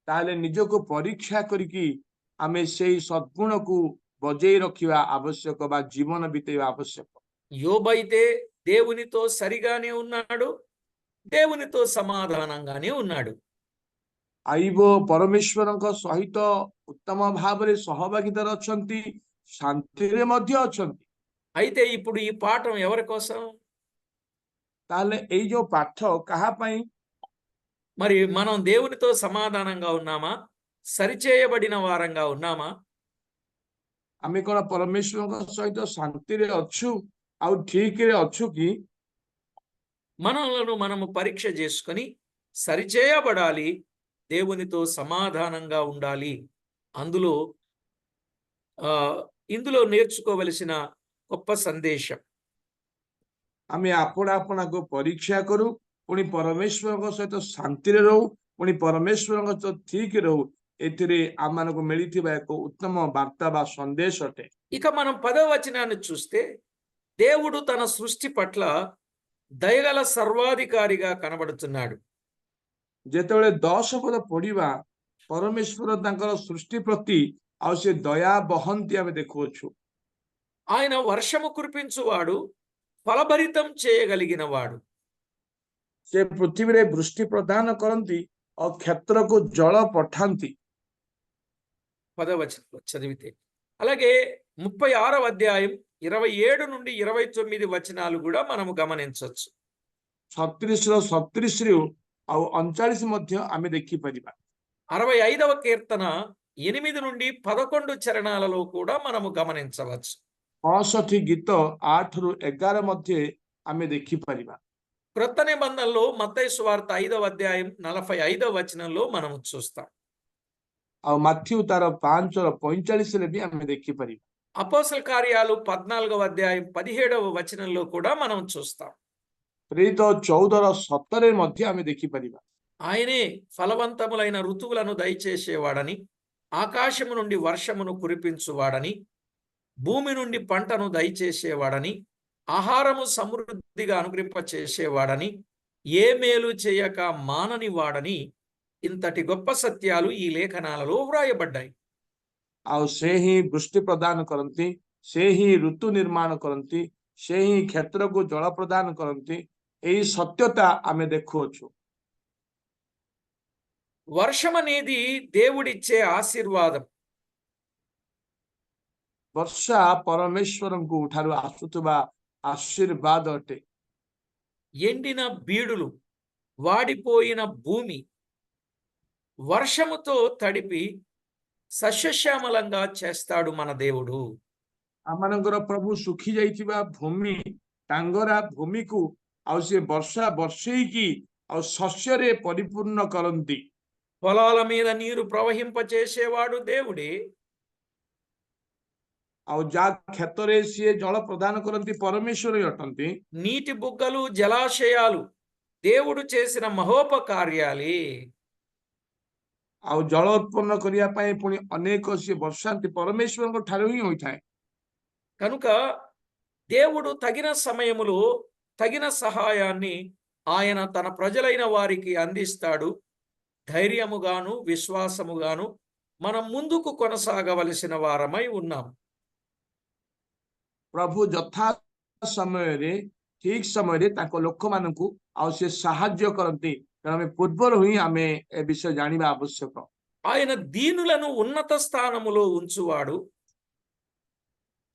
ତାହେଲେ ନିଜକୁ ପରୀକ୍ଷା କରିକି ଆମେ ସେଇ ସଦ୍ଗୁଣକୁ ବଜେଇ ରଖିବା ଆବଶ୍ୟକ ବା ଜୀବନ ବିତେଇବା ଆବଶ୍ୟକ। యోబైతే దేవునితో సరిగానే ఉన్నాడు, దేవునితో సమాధానంగానే ఉన్నాడు. ଆଇବ ପରମେଶ୍ୱରଙ୍କ ସହିତ ଉତ୍ତମ ଭାବରେ ସହଭାଗିତାରେ ଅଛନ୍ତି, ଶାନ୍ତିରେ ମଧ୍ୟ ଅଛନ୍ତି। అయితే ఇప్పుడు ఈ పాఠం ఎవరి కోసం? ତାହେଲେ ଏଇ ଯୋଉ ପାଠ କାହା ପାଇଁ? మరి మనం దేవునితో సమాధానంగా ఉన్నామా? సరిచేయబడిన వారంగా ఉన్నామా? ଆମେ କଣ ପରମେଶ୍ୱରଙ୍କ ସହିତ ଶାନ୍ତିରେ ଅଛୁ ଆଉ ଠିକରେ ଅଛୁ କି? మనలను మనము పరీక్ష చేసుకొని సరిచేయబడాలి, దేవునితో సమాధానంగా ఉండాలి. అందులో ఇందులో నేర్చుకోవలసిన గొప్ప సందేశం. ଆମେ ଆପଣାକୁ ପରୀକ୍ଷା କରୁ, ପୁଣି ପରମେଶ୍ୱରଙ୍କ ସହିତ ଶାନ୍ତିରେ ରହୁ, ପୁଣି ପରମେଶ୍ୱରଙ୍କ ସହିତ ଠିକ ରହୁ। ଏଥିରେ ଆମମାନଙ୍କୁ ମିଳିଥିବା ଏକ ଉତ୍ତମ ବାର୍ତ୍ତା ବା ସନ୍ଦେଶ ଅଟେ। ఇక మనం 10వ వచనాన్ని చూస్తే దేవుడు తన సృష్టి పట్ల దయగల సర్వాధికారిగా కనబడుతున్నాడు. ଯେତେବେଳେ 10 ପଦ ପଢିବା, ପରମେଶ୍ୱର ତାଙ୍କର ସୃଷ୍ଟି ପ୍ରତି ଆଉ ସେ ଦୟା ବହନ୍ତି ଆମେ ଦେଖୁଅଛୁ। ఆయన వర్షము కురిపించువాడు, ఫలభరితం చేయగలిగినవాడు. ସେ ପୃଥିବୀରେ ବୃଷ୍ଟି ପ୍ରଦାନ କରନ୍ତି ଆଉ କ୍ଷେତ୍ରକୁ ଜଳ ପଠାନ୍ତି। 10వ వచనంలో చదివితే, అలాగే 36వ అధ్యాయం 27 నుండి 29 వచనాలు కూడా మనము గమనించవచ్చు. 36 ରୁ 37 ଆଉ 39 ମଧ୍ୟ ଆମେ ଦେଖିପାରିବା। 65వ కీర్తన 8 నుండి 11 చరణాలలో కూడా మనము గమనించవచ్చు. 65 ଗୀତ 8 ରୁ 11 ମଧ୍ୟରେ ଆମେ ଦେଖିପାରିବା। క్రొత్త నిబంధనలో మత్తయి సువార్త 5వ అధ్యాయం 45వ వచనంలో మనము చూస్తాం. ଆଉ ମାଥ୍ୟୁ ତାର 5 ର 45 ରେ ବି ଆମେ ଦେଖିପାରିବା। అపోస్తల కార్యాలు 14వ అధ్యాయం 17వ వచనంలో కూడా మనం చూస్తాం. ପ୍ରେରିତ 14 ର 17 ମଧ୍ୟ ଆମେ ଦେଖିପାରିବା। ఆయనే ఫలవంతములైన ఋతువులను దయచేసేవాడని, ఆకాశము నుండి వర్షమును కురిపించువాడని, భూమి నుండి పంటను దయచేసేవాడని, ఆహారము సమృద్ధిగా అనుగ్రహింపచేసేవాడని, ఏ మేలు చేయక మానని వాడని, ఇంతటి గొప్ప సత్యాలు ఈ లేఖనాలలో వ్రాయబడ్డాయి. ଆଉ ସେ ହିଁ ବୃଷ୍ଟି ପ୍ରଦାନ କରନ୍ତି, ସେ ହିଁ ଋତୁ ନିର୍ମାଣ କରନ୍ତି, ସେ ହିଁ କ୍ଷେତ୍ରକୁ ଜଳ ପ୍ରଦାନ କରନ୍ତି। ଏହି ସତ୍ୟତା ଆମେ ଦେଖୁଅଛୁ। వర్షం అనేది దేవుడిచ్చే ఆశీర్వాదం. ବର୍ଷା ପରମେଶ୍ୱରଙ୍କୁ ଠାରୁ ଆସୁଥିବା ଆଶୀର୍ବାଦ ଅଟେ। ఎండిన బీడులు, వాడిపోయిన భూమి వర్షముతో తడిపి సస్యశ్యామలంగా చేస్తాడు మన దేవుడు. ଆମମାନଙ୍କର ପ୍ରଭୁ ଶୁଖି ଯାଇଥିବା ଭୂମି, ଟାଙ୍ଗରା ଭୂମିକୁ ଆଉ ସେ ବର୍ଷା ବର୍ଷେଇକି ଆଉ ଶସ୍ୟରେ ପରିପୂର୍ଣ୍ଣ କରନ୍ତି। పొలాల మీద నీరు ప్రవహింపచేసేవాడు దేవుడే. ଆଉ ଯାହା କ୍ଷେତରେ ସିଏ ଜଳ ପ୍ରଦାନ କରନ୍ତି ପରମେଶ୍ୱର ହିଁ ଅଟନ୍ତି। నీటి బుగ్గలు, జలాశయాలు దేవుడు చేసిన మహోపకార్యాలే. ଆଉ ଜଳ ଉତ୍ପନ୍ନ କରିବା ପାଇଁ ପୁଣି ଅନେକ ସିଏ ବର୍ଷାନ୍ତି ପରମେଶ୍ୱରଙ୍କ ଠାରୁ ହିଁ ହୋଇଥାଏ। కనుక దేవుడు తగిన సమయములో తగిన సహాయాన్ని ఆయన తన ప్రజలైన వారికి అందిస్తాడు. ధైర్యముగాను విశ్వాసముగాను మనం ముందుకు కొనసాగవలసిన వారమై ఉన్నాం. ପ୍ରଭୁ ଯଥା ସମୟରେ ଠିକ ସମୟରେ ତାଙ୍କ ଲୋକମାନଙ୍କୁ ଆଉ ସେ ସାହାଯ୍ୟ କରନ୍ତି। ତେଣୁ ଆମେ ପୂର୍ବରୁ ହିଁ ଆମେ ଏ ବିଷୟ ଜାଣିବା ଆବଶ୍ୟକ। ఆయన దీనులను ఉన్నత స్థానములో ఉంచువాడు.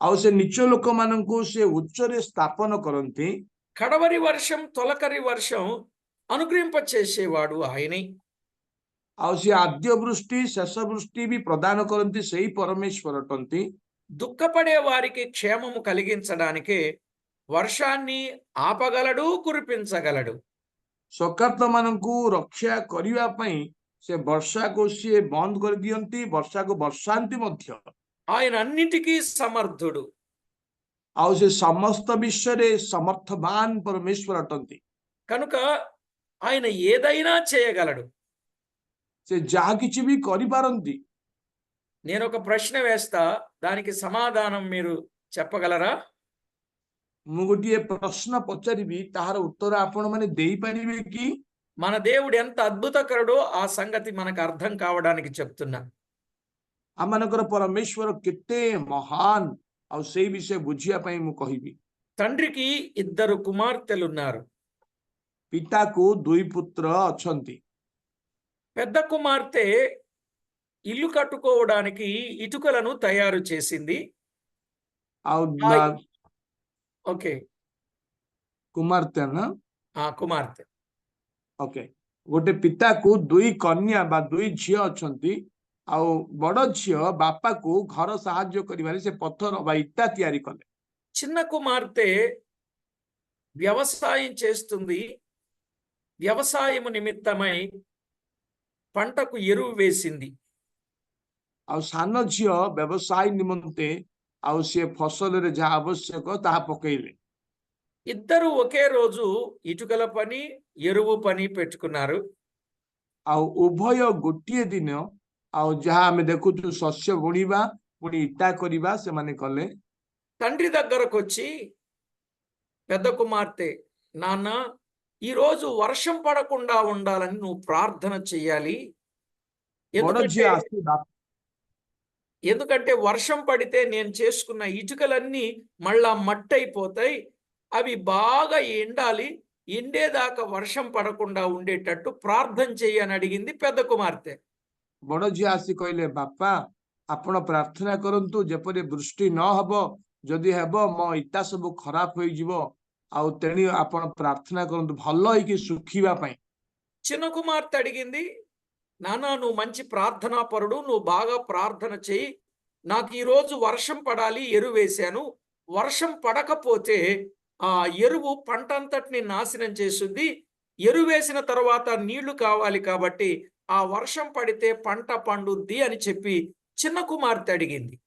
ଆଉ ସେ ନିଚ ଲୋକମାନଙ୍କୁ ସେ ଉଚ୍ଚରେ ସ୍ଥାପନ କରନ୍ତି। కడవరి వర్షం, తొలకరి వర్షం అనుగ్రహింపచేసేవాడు ఆయనే. ଆଉ ସେ ଆଦ୍ୟ ବୃଷ୍ଟି ଶେଷ ବୃଷ୍ଟି ବି ପ୍ରଦାନ କରନ୍ତି ସେଇ ପରମେଶ୍ୱର ଅଟନ୍ତି। దుఃఖపడే వారికి క్షేమము కలిగించడానికే వర్షాన్ని ఆపగలడు, కురిపించగలడు. ଶୋକାର୍ତ୍ତ ମାନଙ୍କୁ ରକ୍ଷା କରିବା ପାଇଁ ସେ ବର୍ଷାକୁ ସିଏ ବନ୍ଦ କରିଦିଅନ୍ତି, ବର୍ଷାକୁ ବର୍ଷାନ୍ତି ମଧ୍ୟ। ఆయన అన్నిటికీ సమర్థుడు. ଆଉ ସେ ସମସ୍ତ ବିଷୟରେ ସମର୍ଥବାନ ପରମେଶ୍ୱର ଅଟନ୍ତି। కనుక ఆయన ఏదైనా చేయగలడు. ସେ ଯାହା କିଛି ବି କରିପାରନ୍ତି। నేను ఒక ప్రశ్న వేస్తా, దానికి సమాధానం మీరు చెప్పగలరా? ମୁଁ ଗୋଟିଏ ପ୍ରଶ୍ନ ପଚାରିବି, ତାହାର ଉତ୍ତର ଆପଣ ମାନେ ଦେଇପାରିବେ କି? మన దేవుడు ఎంత అద్భుతకరుడో ఆ సంగతి మనకు అర్థం కావడానికి చెప్తున్నా. ଆମମାନଙ୍କର ପରମେଶ୍ୱର କେତେ ମହାନ ଆଉ ସେଇ ବିଷୟ ବୁଝିବା ପାଇଁ ମୁଁ କହିବି। తండ్రికి 2 కుమార్తెలున్నారు. ପିତାକୁ 2 ପୁତ୍ର ଅଛନ୍ତି। పెద్ద కుమార్తె ఇల్లు కట్టుకోవడానికి ఇటుకలను తయారు చేసింది. ଆଉ ఓకే, କୁମାର୍ତ୍ତେ ନା కుమార్తె. ଓକେ, ଗୋଟେ ପିତାକୁ 2 କନ୍ୟା ବା 2 ଝିଅ ଅଛନ୍ତି। ଆଉ ବଡ ଝିଅ ବାପାକୁ ଘର ସାହାଯ୍ୟ କରିବାରେ ସେ ପଥର ବା ଇଟା ତିଆରି କଲେ। చిన్న కుమార్తె వ్యవసాయం చేస్తుంది. వ్యవసాయము నిమిత్తమై పంటకు ఎరువు వేసింది. ଆଉ ସାନ ଝିଅ ବ୍ୟବସାୟ ନିମନ୍ତେ ଆଉ ସେ ଫସଲରେ ଯାହା ଆବଶ୍ୟକ ତାହା ପକେଇଲେ। ఇద్దరు ఒకే రోజు ఇటుకల పని, ఎరువు పని పెట్టుకున్నారు. ଆଉ ଉଭୟ ଗୋଟିଏ ଦିନ ଆଉ ଯାହା ଆମେ ଦେଖୁଛୁ ଶସ୍ୟ ବୁଣିବା ପୁଣି ଇଟା କରିବା ସେମାନେ କଲେ। తండ్రి దగ్గరకు వచ్చి పెద్ద కుమార్తె, నాన్న, ఈరోజు వర్షం పడకుండా ఉండాలని నువ్వు ప్రార్థన చెయ్యాలి. ବଡ ଝିଅ ଆସି ఎందుకంటే వర్షం పడితే నేను చేసుకున్న ఇటుకలన్నీ మళ్ళా మట్టయిపోతాయి. అవి బాగా ఎండాలి. ఎండేదాకా వర్షం పడకుండా ఉండేటట్టు ప్రార్థన చెయ్యని అడిగింది పెద్ద కుమార్తె. ବଡ ଝିଅ ଆସି କହିଲେ, ବାପା ଆପଣ ପ୍ରାର୍ଥନା କରନ୍ତୁ ଯେପରି ବୃଷ୍ଟି ନ ହବ, ଯଦି ହେବ ମୋ ଇଟା ସବୁ ଖରାପ ହୋଇଯିବ। ଆଉ ତେଣୁ ଆପଣ ପ୍ରାର୍ଥନା କରନ୍ତୁ ଭଲ ହେଇକି ଶୁଖିବା ପାଇଁ। చిన్న కుమార్తె అడిగింది, నాన్న నువ్వు మంచి ప్రార్థనా పరుడు, నువ్వు బాగా ప్రార్థన చేయి, నాకు ఈరోజు వర్షం పడాలి, ఎరువు వేశాను, వర్షం పడకపోతే ఆ ఎరువు పంట అంతటిని నాశనం చేస్తుంది, ఎరువు వేసిన తర్వాత నీళ్లు కావాలి కాబట్టి ఆ వర్షం పడితే పంట పండుద్ది అని చెప్పి చిన్న కుమార్తె అడిగింది.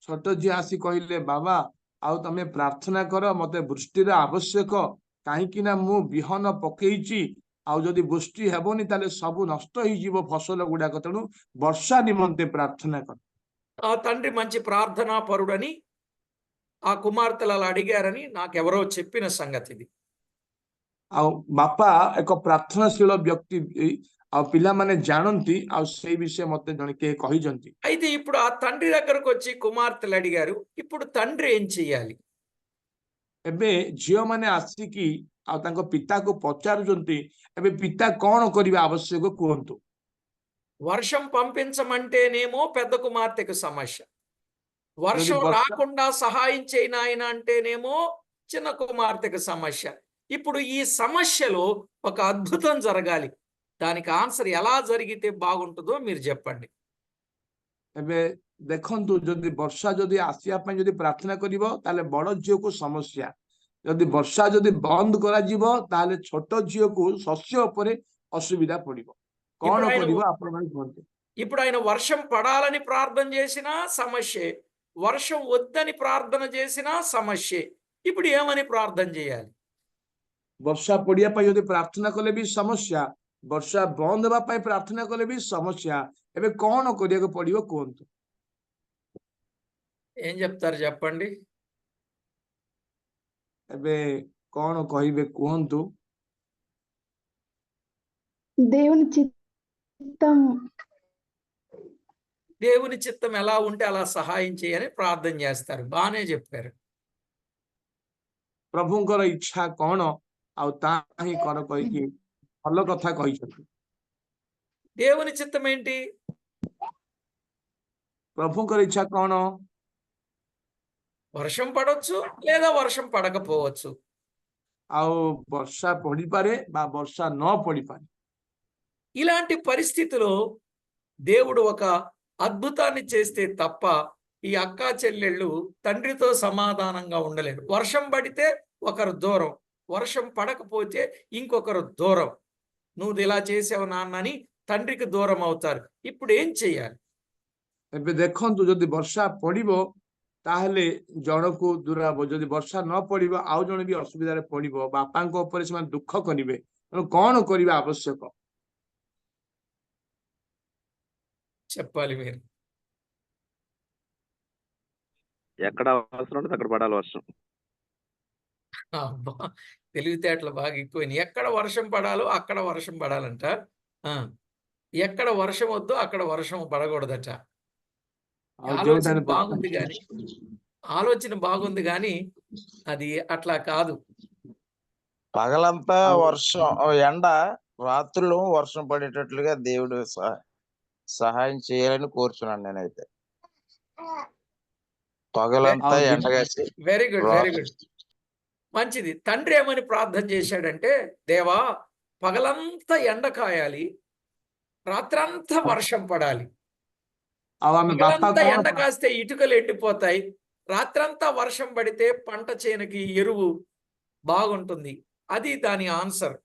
छोट झी आसी कहले बाबा आउ तमे प्रार्थना कर मते वृष्टिर आवश्यक कहीं मु बिहन पकेइची आउ जदि वृष्टि हेबोनी ताले सब नष्ट हो जीवो फसल गुड़ाक तेणु वर्षा निमंते प्रार्थना कर। ఆ తండ్రి మంచి ప్రార్థనా పరుడని ఆ కుమార్తెలు అలా అడిగారని నాకెవరో చెప్పిన సంగతి ఇది. आउ बापा एक प्रार्थनाशील व्यक्ति आ पिला माने जानती आ से विषय मते जने के कहिजंती। అయితే ఇప్పుడు ఆ తండ్రి దగ్గరకు వచ్చి కుమార్తెలు అడిగారు, ఇప్పుడు తండ్రి ఏం చెయ్యాలి? एबे झियो माने आसिकी आ तांको पिता को पचारुचंती एबे पिता कोन करिबा आवश्यक कुहंतु। వర్షం పంపించమంటేనేమో పెద్ద కుమార్తెకు సమస్య, వర్షం వర్షం- రాకుండా సహాయం చేయి నాయన అంటేనేమో చిన్న కుమార్తెకు సమస్య. ఇప్పుడు ఈ సమస్యలో ఒక అద్భుతం జరగాలి, దానికి ఆన్సర్ ఎలా జరిగితే బాగుంటుందో మీరు చెప్పండి. एबे देखंतु जदि वर्षा जदि आसिया पई जदि प्रार्थना करिवो ताले बड़ झियो को समस्या, जदि वर्षा जदि बंद करा जीवो ताले छोट झियो को शस्य उपरे असुविधा पड़िबो। कोन ఇప్పుడు ఆయన करिवो आपण माने कहंतु। ఇప్పుడు ఆయన వర్షం పడాలని ప్రార్థన చేసినా సమస్యే, వర్షం వద్దని ప్రార్థన చేసినా సమస్యే. ఇప్పుడు ఏమని ప్రార్థన చేయాలి? वर्षा पड़िया पई जदि प्रार्थना कले भी समस्या, वर्षा बंद हेबा पई प्रार्थना कले भी समस्या, एबे कोन करिया पड़िबो कहंतु। ఏం చెప్తారు చెప్పండి? एबे कोन कहिबे कहंतु। దేవుని చిత్తం దేవుని చిత్తం ఎలా ఉంటే అలా సహాయం చేయని ప్రార్థన చేస్తారు. బానే చెప్పారు. प्रभुंकर इच्छा कोन आ ताही कर कहि कि भल कथा कहिसथि। దేవుని చిత్తం ఏంటి? प्रभुंकर इच्छा कोन వర్షం పడొచ్చు లేదా వర్షం పడకపోవచ్చు. आउ वर्षा पड़ी पारे बा वर्षा न पड़ी पारे। ఇలాంటి పరిస్థితిలో దేవుడు ఒక అద్భుతాన్ని చేస్తే తప్ప ఈ అక్కా చెల్లెళ్ళు తండ్రితో సమాధానంగా ఉండలేరు. వర్షం పడితే ఒకరు దూరం, వర్షం పడకపోతే ఇంకొకరు దూరం. నువ్వు ఇలా చేసావు నాన్న అని తండ్రికి దూరం అవుతారు. ఇప్పుడు ఏం చేయాలి? एबे देखंतु जदि वर्षा पड़िबो ताहले जणको दूर हबो, जदि वर्षा न पड़िबो आउ जण भी असुविधा रे पड़िबो, बापांको ऊपर से दुख करिवे। कोन करिबा आवश्यक? చెప్పాలి మీరు. ఎక్కడ అవసరం ఉంటే అక్కడ పడాలి వర్షం. అబ్బా, తెలివితేటలు బాగా ఎక్కువైనాయి. ఎక్కడ వర్షం పడాలో అక్కడ వర్షం పడాలంట. ఎక్కడ వర్షం వద్దో అక్కడ వర్షం పడకూడదట. ఆలోచన బాగుంది కానీ అది అట్లా కాదు. పగలంతా వర్షం ఎండ, రాత్రులు వర్షం పడేటట్లుగా దేవుడు సహాయం చేయాలని కోరుచున్నాను నేనైతే. పగలంతా ఎండగాసి వెరీ గుడ్, వెరీ గుడ్, మంచిది. తండ్రి ఏమని ప్రార్థన చేశాడంటే, దేవా పగలంతా ఎండ కాయాలి, రాత్రంతా వర్షం పడాలి. పగలంతా ఎండ కాస్తే ఇటుకలు ఎండిపోతాయి, రాత్రంతా వర్షం పడితే పంట చేనుకి ఎరువు బాగుంటుంది. అది దాని ఆన్సర్.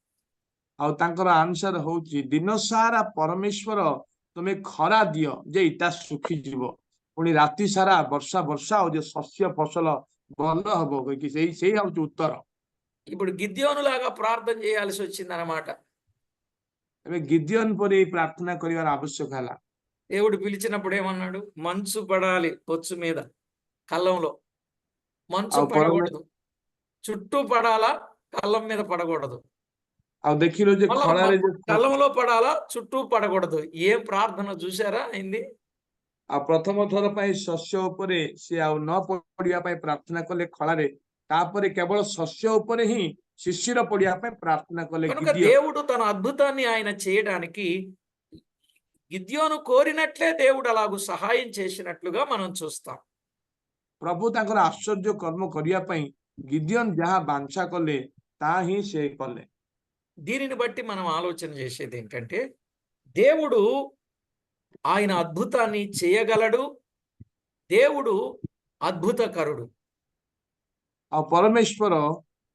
आउ तांकर आंसर होची दिन सारा परमेश्वर तुमे खरा दियो जे इटा सुखी जीवो, पुणी राति सारा वर्षा वर्षा हो जे शस्य फसल भल हबो कि सेही होची उत्तर। ఇప్పుడు గిద్యోను లాగా ప్రార్థన చేయాల్సి వచ్చింది అన్నమాట. एबे गिदियोन पर ई प्रार्थना करिवार आवश्यक हला। దేవుడు పిలిచినప్పుడు ఏమన్నాడు? మంచు పడాలి పొచ్చు మీద, కళ్ళంలో మంచు పడకూడదు, చుట్టూ పడాలా, కళ్ళం మీద పడకూడదు. आ देखिलो जे खरारे जे కళ్ళంలో పడాలా, చుట్టూ పడకూడదు. ఏం ప్రార్థన చూసారా అయింది? आ प्रथम थर पई शस्य उपरे से आ न पडिया पई प्रार्थना कले खळारे, तापरे केवल शस्य उपरे ही शिशिर पडिया पई प्रार्थना कले కనుక गिदियोन। దేవుడు తన అద్భుతాన్ని ఆయన చేయడానికి గిద్యోను కోరినట్లే దేవుడు అలాగూ సహాయం చేసినట్లుగా మనం చూస్తాం. प्रभु तांकर आश्चर्य कर्म करिया पई गिदियोन जहा बांछा कले ता ही से कले। దీనిని బట్టి మనం ఆలోచన చేసేది ఏంటంటే, దేవుడు ఆయన అద్భుతాన్ని చేయగలడు. దేవుడు అద్భుతకరుడు. ଆଉ ପରମେଶ୍ୱର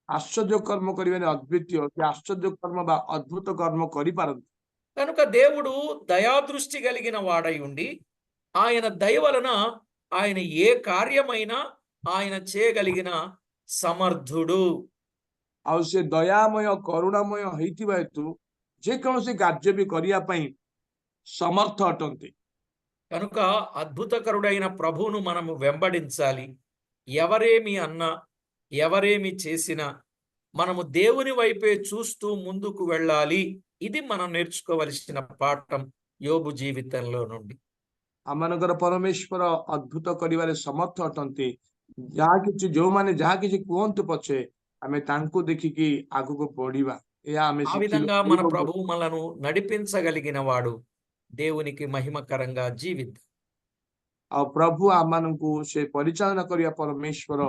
ଆଶ୍ଚର୍ଯ୍ୟ କର୍ମ କରିବାରେ ଅଦ୍ୱିତୀୟ, ସେ ଆଶ୍ଚର୍ଯ୍ୟ କର୍ମ ବା ଅଦ୍ଭୁତ କର୍ମ କରିପାରନ୍ତି। కనుక దేవుడు దయాదృష్టి కలిగిన వాడై ఉండి ఆయన దయ వలన ఆయన ఏ కార్యమైనా ఆయన చేయగలిగిన సమర్థుడు. ଆଉ ସେ ଦୟାମୟ କରୁଣାମୟ ହେଇଥିବା ହେତୁ ଯେକୌଣସି କାର୍ଯ୍ୟ ବି କରିବା ପାଇଁ ସମର୍ଥ ଅଟନ୍ତି। కనుక అద్భుతకరుడైన ప్రభువును మనము వెంబడించాలి. ఎవరేమి అన్నా ఎవరేమి చేసినా మనము దేవుని వైపే చూస్తూ ముందుకు వెళ్ళాలి. ఇది మనం నేర్చుకోవలసిన పాఠం యోబు జీవితంలో నుండి. ଆମମାନଙ୍କର ପରମେଶ୍ୱର ଅଦ୍ଭୁତ କରିବାରେ ସମର୍ଥ ଅଟନ୍ତି। ଯାହା କିଛି ଯୋଉମାନେ ଯାହା କିଛି କୁହନ୍ତୁ ପଛେ ଆମେ ତାଙ୍କୁ ଦେଖିକି ଆଗକୁ ବଢିବା, ଏହା ଆମେ ఆ విధంగా మన ଶିଖିବା। ప్రభువు మనను నడిపించగలిగిన వాడు. దేవునికి మహిమకరంగా జీవిద్దాం. ଆଉ ପ୍ରଭୁ ଆମମାନଙ୍କୁ ସେ ପରିଚାଳନା କରିବା ପରମେଶ୍ୱର,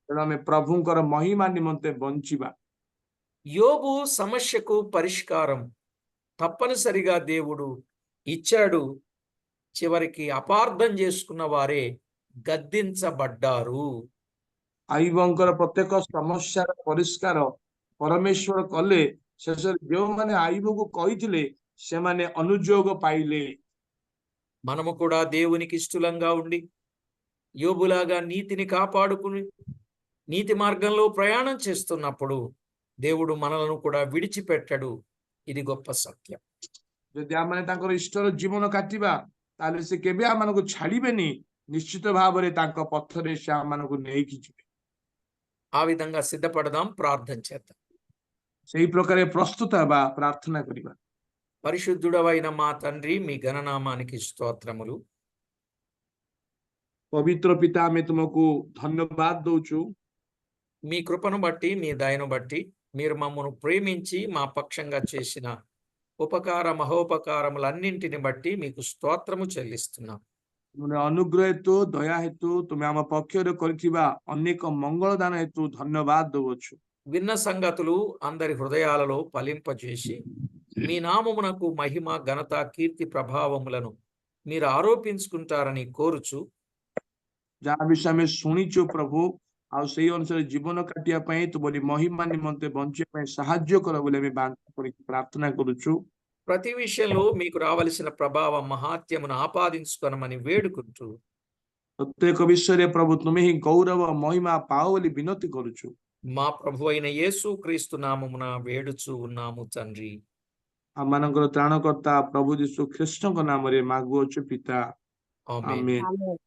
ତେଣୁ ଆମେ ପ୍ରଭୁଙ୍କର ମହିମା ନିମନ୍ତେ ବଞ୍ଚିବା। యోబు సమస్యకు పరిష్కారం తప్పనిసరిగా దేవుడు ఇచ్చాడు. చివరికి అపార్థం చేసుకున్న వారే గద్దించబడ్డారు. ଆଇବଙ୍କର ପ୍ରତ୍ୟେକ ସମସ୍ୟାର ପରିଷ୍କାର ପରମେଶ୍ୱର କଲେ। ଶେଷରେ ଯେଉଁମାନେ ଆଇବକୁ କହିଥିଲେ ସେମାନେ ଅନୁଯୋଗ ପାଇଲେ। మనము కూడా దేవునికి ఇష్టలంగా ఉండి యోబులాగా నీతిని కాపాడుకుని నీతి మార్గంలో ప్రయాణం చేస్తున్నప్పుడు దేవుడు మనలను కూడా విడిచిపెట్టడు. ఇది గొప్ప సత్యం. ଯଦି ଆମେ ତାଙ୍କର ଇଷ୍ଟର ଜୀବନ କାଟିବା ତାହେଲେ ସେ କେବେ ଆମମାନଙ୍କୁ ଛାଡିବେନି। ନିଶ୍ଚିତ ଭାବରେ ତାଙ୍କ ପଥରେ ସେ ଆମମାନଙ୍କୁ ନେଇକି ଯିବେ। ఆ విధంగా సిద్ధపడదాం, ప్రార్థన చేద్దాం. ସେଇ ପ୍ରକାର ପ୍ରସ୍ତୁତ ହେବା, ପ୍ରାର୍ଥନା କରିବା। పరిశుద్ధుడవైన మా తండ్రి, మీ ఘననామానికి స్తోత్రములు. ପବିତ୍ର ପିତା, ଆମେ ତୁମକୁ ଧନ୍ୟବାଦ ଦଉଛୁ। మీ కృపను బట్టి, మీ దయను బట్టి మీరు మమ్మను ప్రేమించి మా పక్షంగా చేసిన ఉపకార మహోపకారములన్నింటిని బట్టి మీకు స్తోత్రము చెల్లిస్తున్నాం. ତୁମର ଅନୁଗ୍ରହ ହେତୁ, ଦୟା ହେତୁ, ତୁମେ ଆମ ପକ୍ଷରେ କରିଥିବା ଅନେକ ମଙ୍ଗଳ ଦାନ ହେତୁ ଧନ୍ୟବାଦ ଦଉଛୁ। విన్న సంగతులు అందరి హృదయాలలో ఫలింపజేసి మీ నామమునకు మహిమ, ఘనత, కీర్తి, ప్రభావములను మీరు ఆరోపించుకుంటారని కోరుచు ଯାହା ବିଷୟ ଆମେ ଶୁଣିଛୁ ପ୍ରଭୁ, ଆଉ ସେଇ ଅନୁସାରେ ଜୀବନ କାଟିବା ପାଇଁ ତୁମରି ମହିମା ନିମନ୍ତେ ବଞ୍ଚିବା ପାଇଁ ସାହାଯ୍ୟ କର ବୋଲି ଆମେ ବାଞ୍ଚା କରିକି ପ୍ରାର୍ଥନା କରୁଛୁ। ప్రతి విషయంలో మీకు రావలసిన ప్రభావ మహాత్యమును ఆపాదించుకొనమని వేడుకుంటూ ପ୍ରତ୍ୟେକ ବିଷୟରେ ପ୍ରଭୁ ତୁମେ ହିଁ ଗୌରବ ମହିମା ପାଅ ବୋଲି ବିନତି କରୁଛୁ। మా ప్రభు అయిన యేసు క్రీస్తు నామమున వేడుచు ఉన్నాము తండ్రి. ଆମମାନଙ୍କର ତ୍ରାଣକର୍ତ୍ତା ପ୍ରଭୁ ଯୀଶୁ ଖ୍ରୀଷ୍ଟଙ୍କ ନାମରେ ମାଗୁଅଛୁ ପିତା, ఆమేన్. ଆମେନ୍। ఆమేన్।